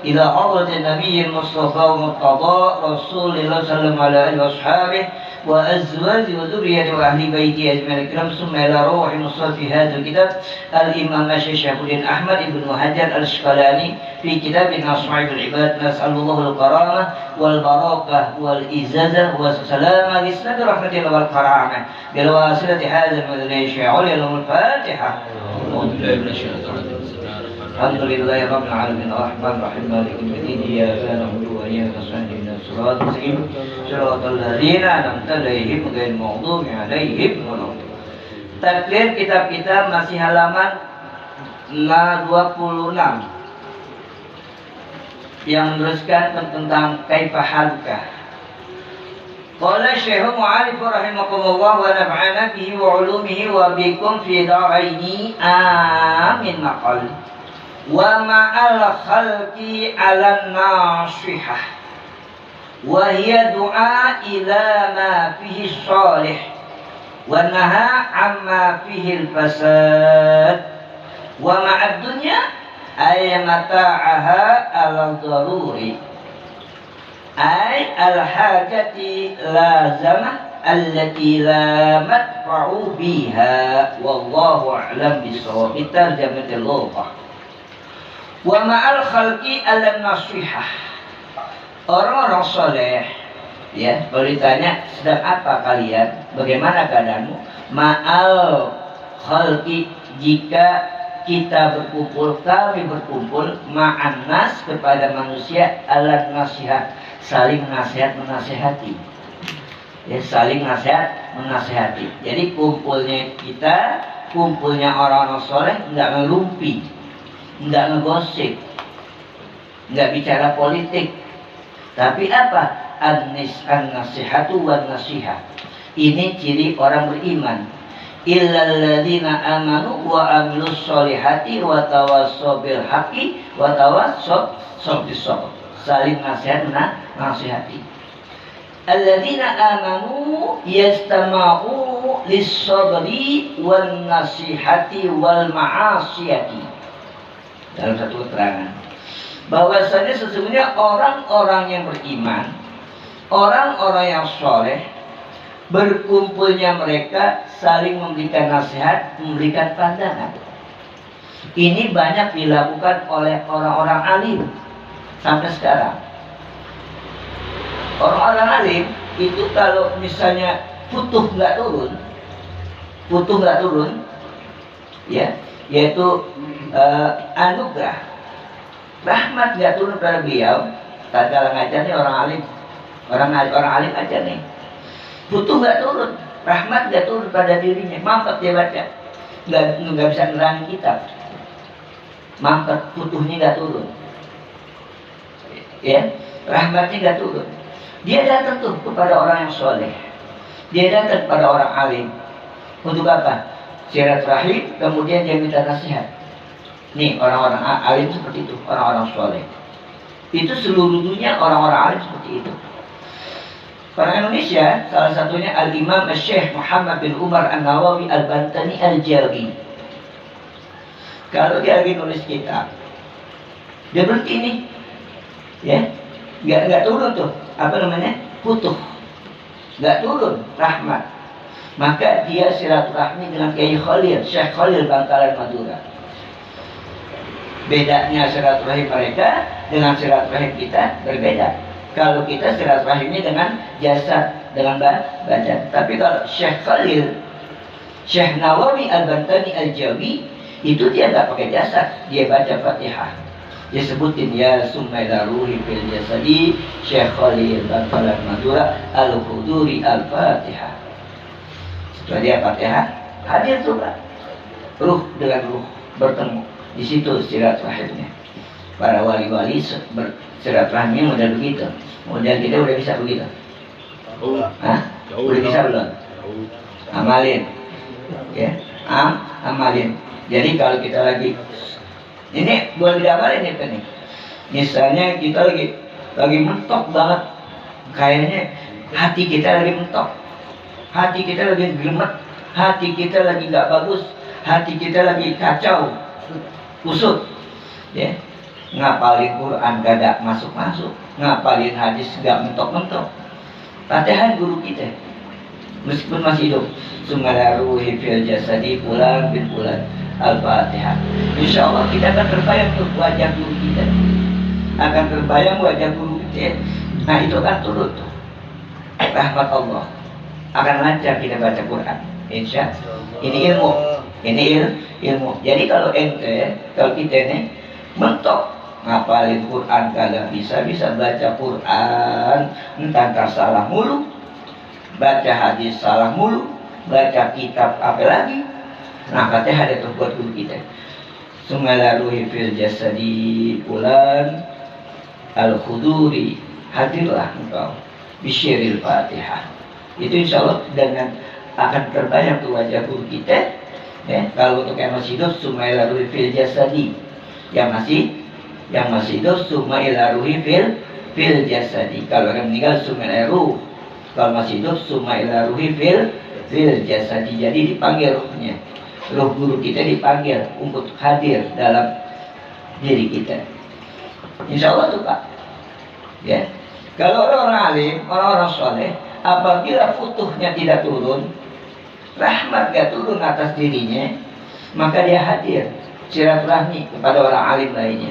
إلى حضرة النبي المصطفى ومرتضى رسول الله صلى الله عليه وأصحابه وأزواجه وذريته وأهل بيته أجمعين الكرام ثم إلى روح مصطفى في هذا الكتاب الإمام الشيخ الدين أحمد بن حجر العسقلاني في كتاب صحيح العباد نسأل الله الكرامة والبركة والإزازة والسلامة بسند رحمة الله والكرامة بالواسطة هذا المدني الشيعي لهم الفاتحة. الحمد لله رب العالمين الرحمن الرحيم مالك يوم الدين إياك نعبد وإياك نستعين اهدنا الصراط المستقيم صراط الذين أنعمت عليهم غيرil maghdubi alaihim waladdallin. Takdir kitab kita masih halaman 26 yang meneruskan tentang kaifa haluka. Qala Syekh Mu'arif rahimakumullah wa nafa'ana bihi wa ulumihi wa bikum fi daraini amin maqal. Wa ma'al khalqi 'alan nasihah wa hiya du'a ila ma fihi shalih wa naha 'amma fihi al-fasad wa ma'ad dunya ay mata'aha al-daruri ay al-hajati lazamah allati la madfa'u biha wallahu a'lam bis-shawab. Tarjamatul lughah. Wa ma'al khalqi alam nasihah. Orang-orang soleh, ya, kalau ditanya sedang apa kalian, bagaimana keadaanmu, ma'al khalqi, jika kita berkumpul, kami berkumpul ma'an nas, kepada manusia, alam nasihat, saling nasihat menasihati, ya, saling nasihat menasihati. Jadi kumpulnya kita, kumpulnya orang-orang soleh, enggak ngelumpi, enggak ngegosip, enggak bicara politik, tapi apa? An-nasihatu wan nasihat. Ini ciri orang beriman. Illal ladzina amanu wa amilus solihati wa tawassaw bil haqqi wa tawassaw bis sabr. Saling nasihat nasihati. Alladzina amanu yastama'u lis sabri wan nasihati wal ma'asiyati. Dalam satu keterangan bahwasanya sesungguhnya orang-orang yang beriman, orang-orang yang soleh, berkumpulnya mereka saling memberikan nasihat, memberikan pandangan. Ini banyak dilakukan oleh orang-orang alim sampai sekarang. Orang-orang alim itu kalau misalnya futuh nggak turun, ya, yaitu anugerah rahmat nggak turun pada beliau. Tatkala ngajar nih orang alim, orang alim aja nih, butuh nggak turun, rahmat nggak turun pada dirinya, mampet dia baca, nggak bisa nerangin kitab, mampet, butuhnya nggak turun, ya, rahmatnya nggak turun. Dia datang tuh kepada orang yang soleh, dia datang kepada orang alim untuk apa? Silaturahim, kemudian dia minta nasihat. Nih orang-orang alim seperti itu, orang-orang soleh. Itu seluruh dunia orang-orang alim seperti itu. Orang Indonesia, salah satunya Al-Imam Syekh Muhammad bin Umar An-Nawawi Al-Bantani Al-Jawi. Kalau dia lagi nulis kitab, dia berhenti nih, ya, nggak turun tuh, apa namanya, putuh, nggak turun rahmat. Maka dia silaturahmi dengan Kiai Khalil, Syekh Khalil Bangkalan Madura. Bedanya silaturahim mereka dengan silaturahim kita berbeda. Kalau kita silaturahimnya dengan jasad, dengan badan. Tapi kalau Syekh Khalil, Syekh Nawawi Al-Bantani Al-Jawi, itu dia nggak pakai jasad, dia baca Fatihah. Dia sebutin ya summaila ruhi fil jasadi Syekh Khalil Bangkalan Madura Al-Huduri Al-Fatihah. Setelah dia Fatihah, hadir juga ruh dengan ruh bertemu. Di situ silaturahimnya. Para wali-wali silaturahimnya model begitu. Model kita udah bisa begitu. Hah? Udah bisa belum? Amalin. Ya, amalin. Jadi kalau kita lagi ini boleh diamalin ya nih. Misalnya kita lagi mentok banget, kayaknya hati kita lagi mentok, hati kita lagi gemet, hati kita lagi nggak bagus, hati kita lagi kacau, kusut, ya. ngapalin Quran gak masuk-masuk, ngapalin hadis gak mentok-mentok. Latihan guru kita meskipun masih hidup. Sumalaruhi fil jasadi fulan bin fulan, Al-Fatihah. Insya Allah kita akan terbayang tuh wajah guru kita, akan terbayang wajah guru kita. Nah itu akan turut tuh rahmat Allah, akan lancar kita baca Quran. Insya Allah. Ini ilmu, ini ilmu. Jadi kalau ente, kalau kita nih mentok ngapalin Quran kagak bisa baca Quran, entah salah mulu, baca hadis salah mulu, baca kitab apa lagi. Nah katanya ada tuh buat guru kita. Sumalaruhi fil jasadi fulan al-khuduri, hadirlah engkau bisyiril Fatihah. Itu insya Allah dengan akan terbayang tuh wajah guru kita. Kalau untuk yang masih hidup, sumalaruhi fil jasadi, yang masih hidup sumailaruhi fil jasadi. Kalau orang meninggal sumailaruh, kalau masih hidup sumailaruhi fil jasadi. Jadi dipanggil ruhnya, ruh guru kita dipanggil untuk hadir dalam diri kita. Insya Allah tuh Pak. Ya. Kalau orang-orang alim, orang-orang soleh, apabila futuhnya tidak turun, rahmat gak turun atas dirinya, maka dia hadir silaturahmi kepada orang alim lainnya,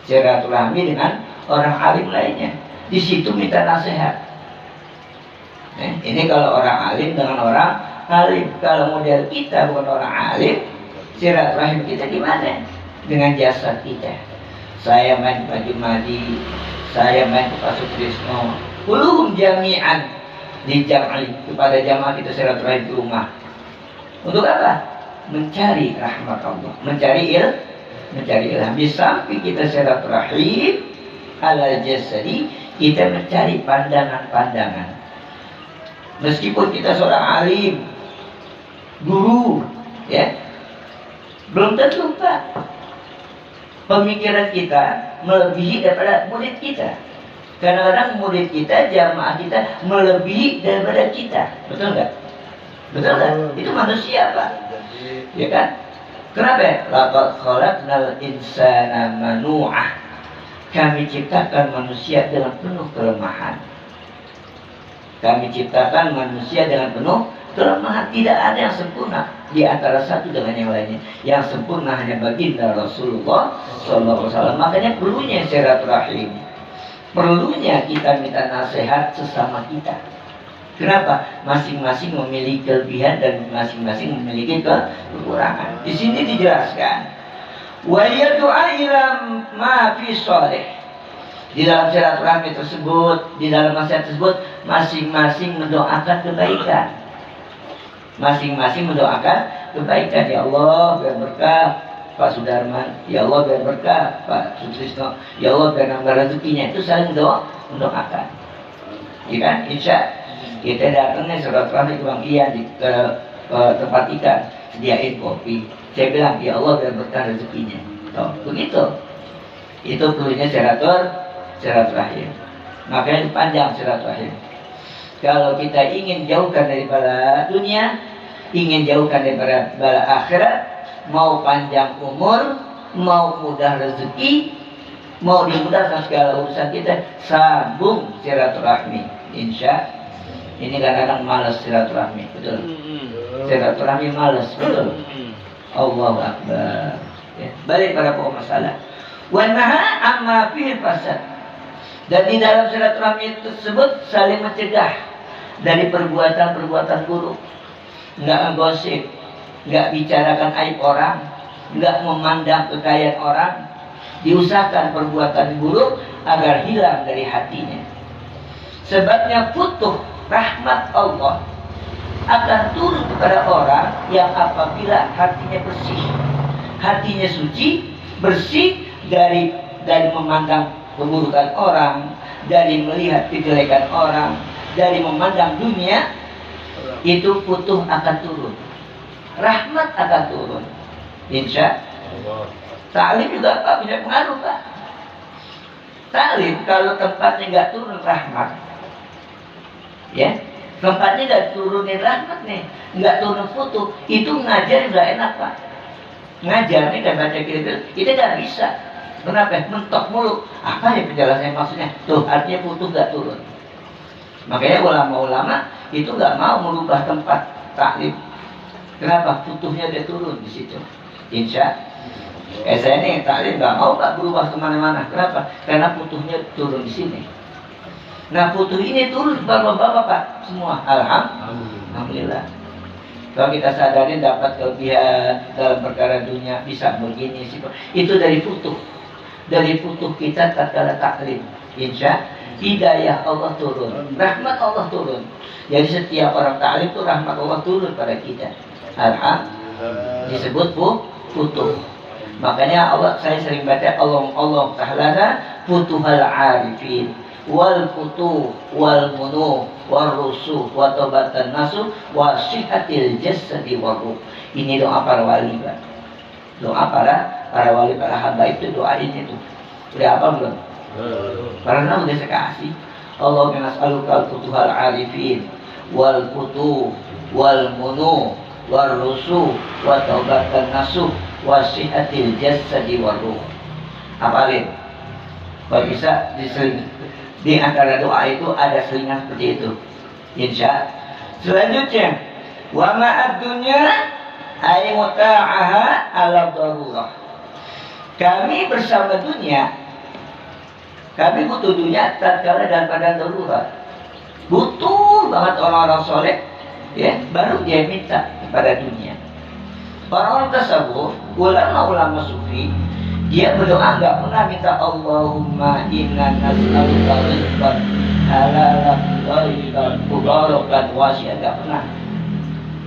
silaturahmi dengan orang alim lainnya. Di situ minta nasihat. Ini kalau orang alim dengan orang alim. Kalau model kita bukan orang alim, silaturahmi kita gimana? Dengan jasad kita. Saya main ke Pak Jumadi, saya main ke Pak Sutrisno, ulum jami'an dijam'i kepada jamaah kita silaturahmi di rumah. Untuk apa? Mencari rahmat Allah, mencari ilham. Di samping kita silaturahim ala jasadi, kita mencari pandangan-pandangan. Meskipun kita seorang alim, guru, ya, belum tentu Pak pemikiran kita melebihi daripada murid kita. Kadang-kadang murid kita, jamaah kita melebihi daripada kita. Betul nggak? Betul nggak? Itu manusia Pak. Ya kan? Kenapa? Laqad khalaqnal insana manu'ah. Kami ciptakan manusia dengan penuh kelemahan. Kami ciptakan manusia dengan penuh kelemahan. Tidak ada yang sempurna di antara satu dengan yang lainnya. Yang sempurna hanya baginda Rasulullah SAW. Makanya perlunya silaturahim, perlunya kita minta nasihat sesama kita. Kenapa? Masing-masing memiliki kelebihan dan masing-masing memiliki kekurangan. Di sini dijelaskan, wa yad'a ila ma fi shalih. Di dalam silaturahmi tersebut, di dalam nasihat tersebut, masing-masing mendoakan kebaikan. Masing-masing mendoakan kebaikan. Ya Allah biar berkah Pak Sudarman, ya Allah biar berkah Pak Sutrisno, ya Allah biar nambah rezekinya. Itu saling mendoakan. Ya kan? Insya kita datangnya silaturahmi ke Bang Ian di tempat ikan, sediain kopi. Saya bilang ya Allah biar berkah rezekinya. Tuh, begitu. Itu perlunya silaturahim. Makanya panjang silaturahim. Kalau kita ingin jauhkan daripada dunia, ingin jauhkan daripada bala akhirat, mau panjang umur, mau mudah rezeki, mau dimudahkan segala urusan kita, sambung silaturahmi. Insya ini kadang-kadang malas silaturahmi, betul. Silaturahmi malas, betul. Allahu Akbar. Ya. Balik pada pokok masalah. Wa naha amma fihi fasad. Dan di dalam silaturahmi tersebut saling mencegah dari perbuatan-perbuatan buruk. Enggak ngegosip, enggak bicarakan aib orang, enggak memandang kekayaan orang. Diusahakan perbuatan buruk agar hilang dari hatinya. Sebabnya futuh rahmat Allah akan turun kepada orang yang apabila hatinya bersih, hatinya suci, bersih dari memandang keburukan orang, dari melihat kejelekan orang, dari memandang dunia. Itu futuh akan turun, rahmat akan turun. Insya Allah. Ta'lim juga Pak punya pengaruh Pak. Ta'lim kalau tempatnya nggak turun rahmat, ya, tempatnya nggak turunin rahmat nih, nggak turun futuh, itu ngajar nggak enak Pak. Ngajar nih dan baca kita nggak bisa. Kenapa? Mentok mulu. Apa ya penjelasannya maksudnya? Tuh, artinya Futuh gak turun. Makanya ulama-ulama itu gak mau merubah tempat taklim. Kenapa? Futuhnya dia turun di situ. Insya saya ini taklim gak mau Pak berubah kemana-mana. Kenapa? Karena Futuhnya turun di sini. Nah, Futuh ini turun bapak-bapak Pak semua. Alhamdulillah. Kalau kita sadarin dapat kelebihan dalam perkara dunia bisa begini sih, itu dari Futuh. Dari Futuh kita tatkala taklim. Insya hidayah Allah turun, rahmat Allah turun. Jadi setiap orang taklim itu rahmat Allah turun pada kita. Alhamdulillah. Disebut Futuh. Makanya saya sering baca Allah Ta'ala Futuhal Arifin wal Futuh wal Munuh wal Rusuh wa Tobatan Nasuh wa Syihatil Jasadi wa Ruh. Ini doa para wali, Pak. Doa para wali, para hamba itu doa ini tuh. Udah apa belum? Karena udah saya kasih. Allahumma nas'aluka al-futuhal arifin wal Futuh wal Munuh wal Rusuh wa Tobatan Nasuh wa Syihatil Jasadi wa Ruh. Apalin? Kalau bisa diseling. Di antara doa itu ada selingan seperti itu. Insya. Selanjutnya, wa ma'ad dunya ay muta'aha ala darurah. Kami bersama dunia, kami butuh dunia tatkala dalam keadaan darurat. Butuh banget orang-orang soleh, ya, baru dia minta kepada dunia. Orang-orang tasawuf, ulama-ulama sufi, dia berdoa nggak pernah minta Allahumma inna nas'aluka rizqan halalan thayyiban mubarakan wasi'an, nggak pernah.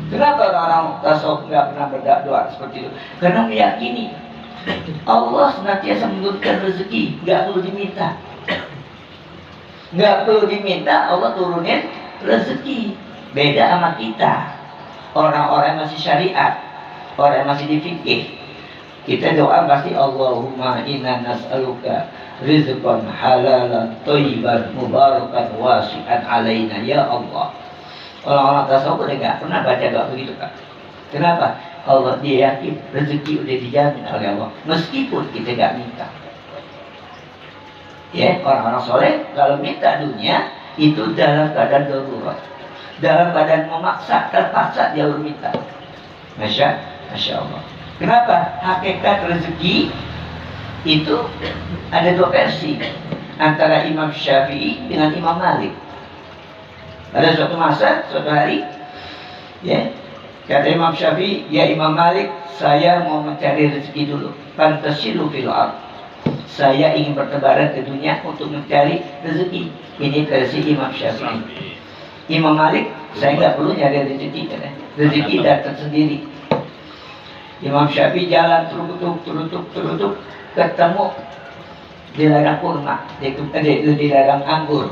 Kenapa orang-orang tasawuf nggak pernah berdoa seperti itu? Karena meyakini Allah senantiasa menurunkan rezeki, nggak perlu diminta. Nggak perlu diminta, Allah turunin rezeki. Beda sama kita, orang-orang yang masih syariat, orang yang masih difikih. Kita doa pasti Allahumma inna nas'aluka rizqan halalan thayyiban mubarakan wasi'an alaina ya Allah. Orang-orang tasawuf udah gak pernah baca doa begitu, Pak. Kenapa? Allah dia yakin rezeki udah dijamin oleh Allah meskipun kita gak minta. Ya, orang-orang soleh kalau minta dunia itu dalam keadaan darurat, dalam keadaan memaksa, terpaksa dia berminta. Masya Allah. Kenapa? Hakikat rezeki itu ada dua versi antara Imam Syafi'i dengan Imam Malik. Pada suatu masa, suatu hari, ya, kata Imam Syafi'i, ya Imam Malik, saya mau mencari rezeki dulu. Fantasilu fil ardh. Saya ingin bertebaran ke dunia untuk mencari rezeki. Ini versi Imam Syafi'i. Imam Malik, saya nggak perlu nyari rezeki, katanya. Rezeki datang sendiri. Imam Syafi'i jalan terutuk, ketemu di ladang kurma, di ladang anggur.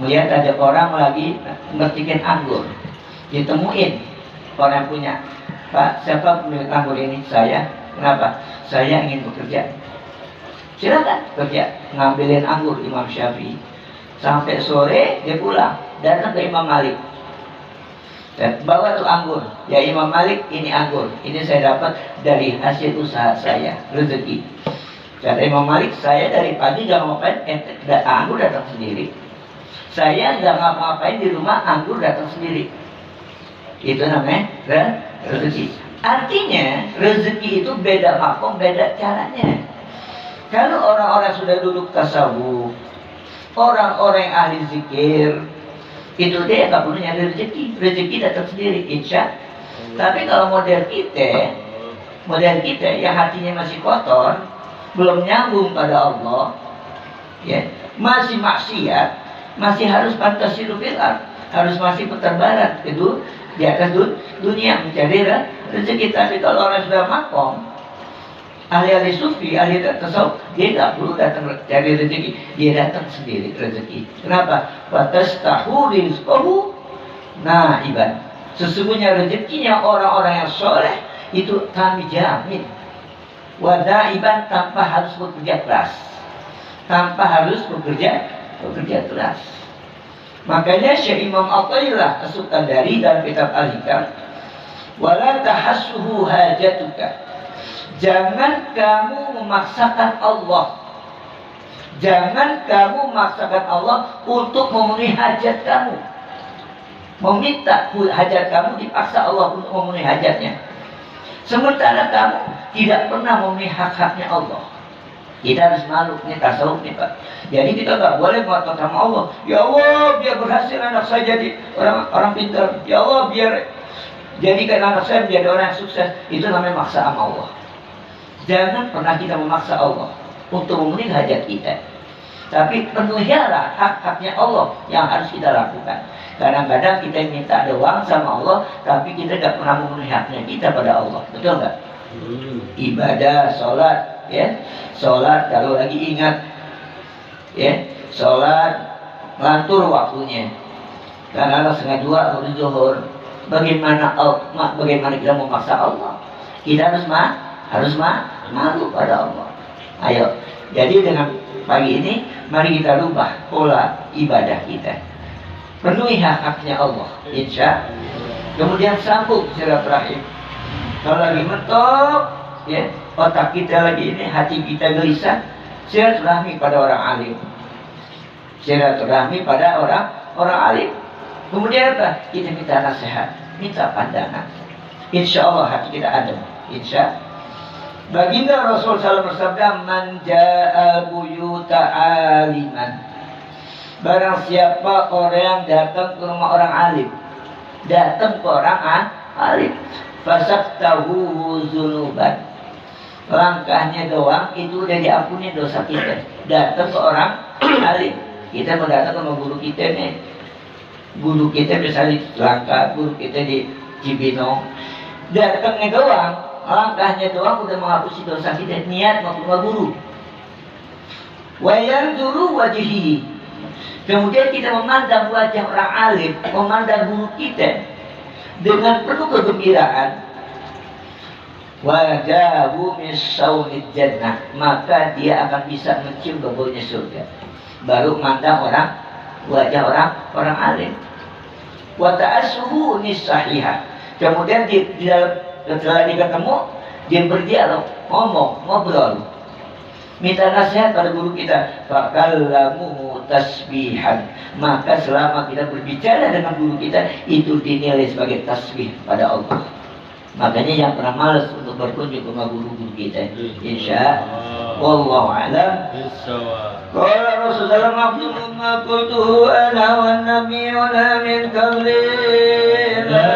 Melihat ada orang lagi metikin anggur. Ditemuin orang yang punya. Pak, siapa pemilik anggur ini? Saya. Kenapa? Saya ingin bekerja. Silakan kerja, ngambilin anggur Imam Syafi'i. Sampai sore dia pulang, datang ke Imam Malik. Dan bawa tuh anggur. Ya Imam Malik, ini anggur. Ini saya dapat dari hasil usaha saya, rezeki. Kata Imam Malik, saya dari pagi gak ngapain, anggur datang sendiri. Saya gak ngapain di rumah, anggur datang sendiri. Itu namanya rezeki. Artinya rezeki itu beda makom, beda caranya. Kalau orang-orang sudah duduk tasawuf, orang-orang yang ahli zikir, itu dia nggak perlu nyari rezeki datang sendiri, insya. Tapi kalau model kita yang hatinya masih kotor, belum nyambung pada Allah, ya, masih maksiat, masih harus fantasilu fil ardh, harus masih putar barat di atas dunia mencari rezeki. Tapi kalau orang sudah makom, ahli-ahli sufi, ahli tasawuf, dia nggak perlu datang cari rezeki, dia datang sendiri rezeki. Kenapa? Fatastahu rizqahu naiban. Sesungguhnya rezekinya orang-orang yang soleh itu kami jamin. Wadaiban, tanpa harus bekerja keras, tanpa harus bekerja keras. Makanya Syekh Imam Athaillah As-Sukandari dalam kitab Al-Hikam, wala tahassuhu hajatuka. Jangan kamu memaksakan Allah. Jangan kamu memaksakan Allah untuk memenuhi hajat kamu. Meminta hajat kamu dipaksa Allah untuk memenuhi hajatnya. Sementara kamu tidak pernah memenuhi hak-haknya Allah. Kita harus malu, ini tasawuf nih Pak. Jadi kita nggak boleh mengatakan sama Allah, ya Allah biar berhasil anak saya jadi orang pintar. Ya Allah biar jadikan anak saya menjadi orang yang sukses. Itu namanya maksa sama Allah. Jangan pernah kita memaksa Allah untuk memenuhi hajat kita. Tapi penuhilah hak-haknya Allah yang harus kita lakukan. Kadang-kadang kita minta doang sama Allah, tapi kita tidak pernah memenuhi haknya kita pada Allah. Betul nggak? Ibadah, sholat, ya, sholat kalau lagi ingat, ya, sholat ngantur waktunya. Karena 1:30 waktu zuhur. Bagaimana kita memaksa Allah? Kita harus malu pada Allah. Ayo, jadi dengan pagi ini mari kita rubah pola ibadah kita. Penuhi hak-haknya Allah, insya. Kemudian sambung silaturahim. Kalau lagi mentok, ya, otak kita lagi ini, hati kita gelisah, silaturahmi pada orang alim. Silaturahmi pada orang alim. Kemudian apa? Kita minta nasihat, minta pandangan. Insya Allah hati kita adem. Insya. Baginda Rasul SAW bersabda, "Man ja'a buyuta aliman." Barang siapa orang yang datang ke rumah orang alim, datang ke orang alim, fasaqtahu zunuban. Langkahnya doang itu udah diampuni dosa kita. Datang ke orang alim. Kita mau datang ke guru kita nih. Guru kita misalnya di Langka, guru kita di Cibinong. Datangnya doang, langkahnya doang udah menghapusi dosa kita. Niat mau ke rumah guru. Wa yanzuru wajhihi. Kemudian kita memandang wajah orang alim, memandang guru kita dengan penuh kegembiraan. Wajahu min saunid jannah, maka dia akan bisa mencium baunya surga. Baru mandang wajah orang alim. Wa ta'assuhu nisahihah. Kemudian setelah dia ketemu, dia berdialog, ngobrol. Minta nasihat pada guru kita. Fakallamu tasbihan. Maka selama kita berbicara dengan guru kita, itu dinilai sebagai tasbih pada Allah. Makanya yang pernah malas untuk berkunjung ke rumah guru-guru kita, insya wallahu a'lam. Qala Rasulullah maqdum ma qultu ana wan nabiyuna min qabli. La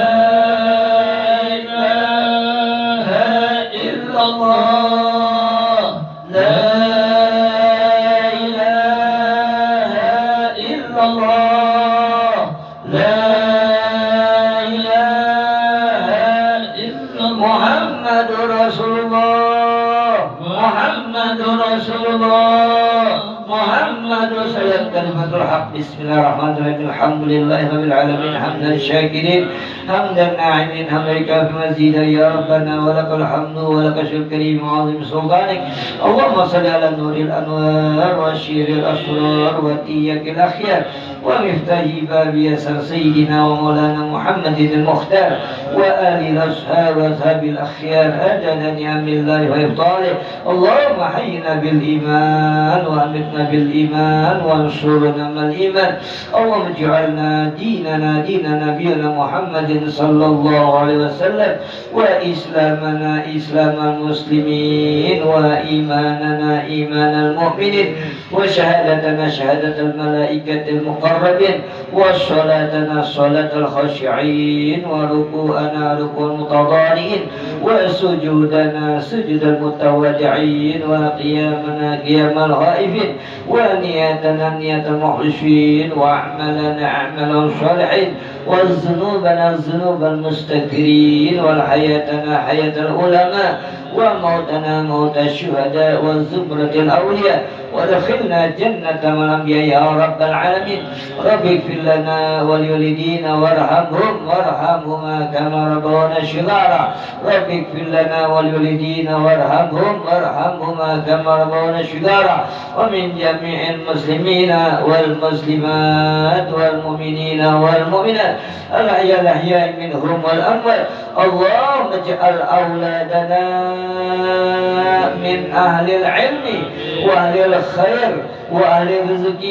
ilaha illallah. Kalimatul haq. Bismillahirrahmanirrahim. Alhamdulillahirabbil alamin hamdan syakirin hamdan na'imin hamdan kafi mazidan ya rabbana wa lakal hamdu wa lakal syukrul azim sultanik. Allahumma shalli ala nuril anwar wa syiril asrar wa tiyakil akhyar wa miftahi babi yasar sayyidina wa maulana Muhammadin al-Mukhtar wa ali ashab wa ashabil akhyar ajadan ni'amillahi wa ibtalih. Allahumma hayyina bil iman wa amitna bil iman wa انصرنا من الإيمان. اللهم اجعلنا ديننا دين نبينا محمد صلى الله عليه وسلم وإسلامنا إسلام المسلمين وإيماننا إيمان المؤمنين وشهادتنا شهادة الملائكة المقربين وصلاتنا صلاة الخاشعين وركوعنا ركوع المتضارعين وسجودنا سجود المتواضعين وقيامنا قيام الخائفين ونياتنا نية المخلصين وأعمالنا أعمال الصالحين وذنوبنا ذنوب المستكبرين والحياتنا حياة العلماء وموتنا موت الشهداء والزمرة الأولياء وادخلنا جنة مع الأنبياء يا رب العالمين. رب اغفر لنا ولوالدينا وارحمهما كما ربونا صغارا. رب اغفر لنا ولوالدينا وارحمهما كما ربونا صغارا. ومن جميع المسلمين والمسلمات والمؤمنين والمؤمنات الأحياء منهم والأموات. اللهم اجعل أولادنا من أهل العلم وأهل الخير وأهل الرزق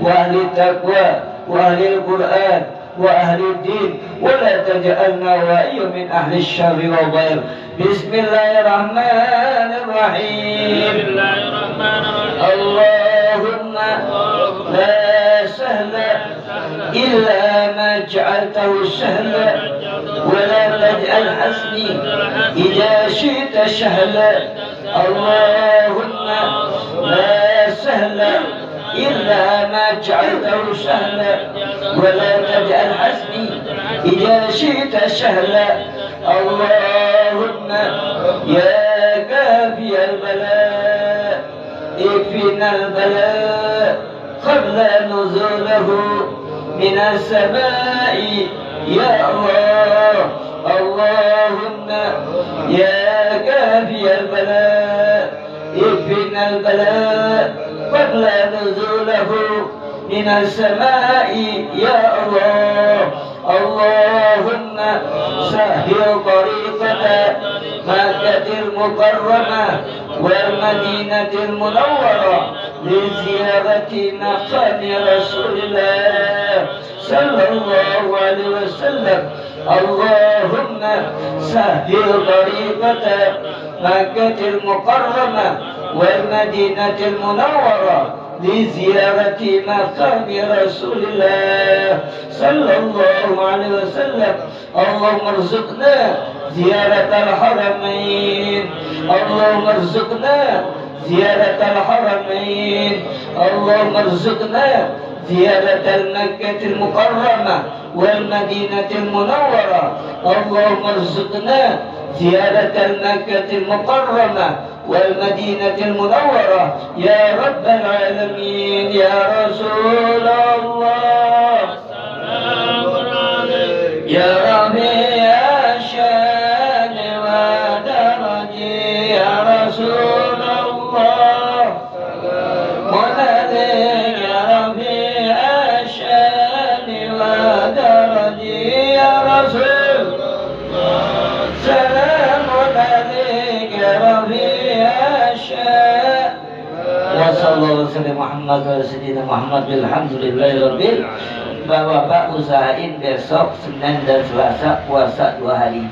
وأهل التقوى وأهل القرآن وأهل الدين، ولا تجعلنا وإياهم من أهل الشر والضير. بسم الله الرحمن الرحيم. اللهم لا سهل إلا ما جعلته سهلا، ولا تجعل حزني إذا شئت سهلا. اللهم لا سهل إلا ما جعلته سهلا، ولا تجعل حزني إذا شئت سهلا. اللهم يا كافي البلاء اكفنا البلاء قبل نزوله من السماء يا الله. اللهم يا كافي البلاء اكفنا البلاء قبل نزوله من السماء يا الله. اللهم سهل طريقة مكة المكرمة والمدينة المنورة لزيارة مقام رسول الله صلى الله عليه وسلم. اللهم سهل طريقة مكة المكرمة والمدينة المنورة لزيارة مقام رسول الله صلى الله عليه وسلم. اللهم ارزقنا زيارة الحرمين. اللهم ارزقنا زيارة الحرمين. اللهم ارزقنا زيارة المكة المكرمة والمدينة المنورة. اللهم ارزقنا زيارة المكة المكرمة والمدينة المنورة يا رب العالمين. يا رسول الله يا ربيع الشان ودرجي يا رسول الله مناديك يا ربيع الشان ودرجي يا رسول الله سلام عليك يا ربيع الشان. وصلى الله وسلم Muhammad wa sayyidina Muhammad alhamdulillahi rabbil. Bapak usahain besok Senin dan Selasa puasa 2 hari.